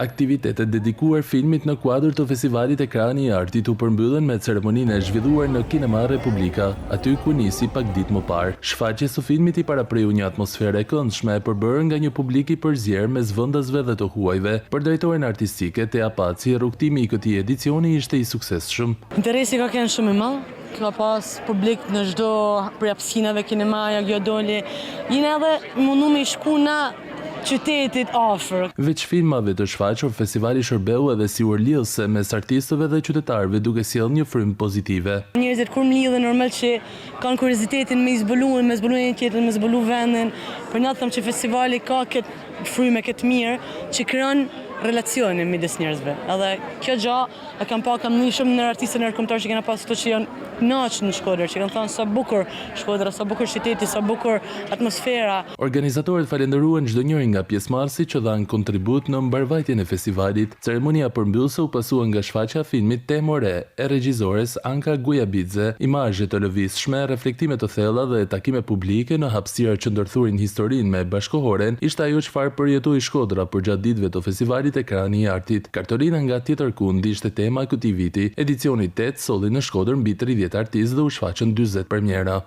Aktivitetet dedikuar filmit në kuadër të festivalit Ekrani i Artit u përmbyllën me ceremoninë e zhvilluar në Kinema Republika, aty ku nisi pak ditë më parë. Shfaqjes së filmit i paraprehu një atmosferë e këndshme e përbërë nga një publik i përzierë mes vëndasve dhe të huajve. Për drejtoren artistike Tea Paci, rrugtimi i këtij edicioni ishte i suksesshëm. Interesi ka qenë shumë i madh. Ka pas publik në çdo përjapësinave kinemaja, kjo doli. Jine edhe mundu me shku në qytetit afër. Veç filmave të shfaqur, festivali shërbeu edhe si urlidhse mes artistëve dhe qytetarëve duke sjellë një frymë pozitive. Njerëzit kur mlidhen normal që kanë kuriozitetin me zbuluar një tjetër, me zbulu vendin. Për na them që festivali ka këtë frymë këtë mirë që krijon relacionin midis njerëzve. Edhe kjo gjë e kam një shumë në artistë ndërkombëtar që kena pas këto që janë kënaqur në Shkodër, që kanë thënë sa bukur Shkodra, sa bukur qyteti, sa bukur atmosfera. Organizatorët falenderuan çdo njëri nga pjesëmarrësit që dhanë kontribut në mbarvajtjen e festivalit. Ceremonia përmbyllëse u pasua nga shfaqja e filmit Temë re e regjizores Anka Gujabidze, imazhe të lëvizshme, reflektime të thella dhe takime publike në hapësirar që ndërthurin historinë me bashkohoren, ishte ajo çfarë përjetoi Shkodra përgjatë ditëve të festivalit Ekrani i Artit. Kartolina nga tjetër kundi ishte tema e këtij viti. Edicioni 8 solli në Shkodër mbi 30 artistë dhe u shfaqën 40 premiera.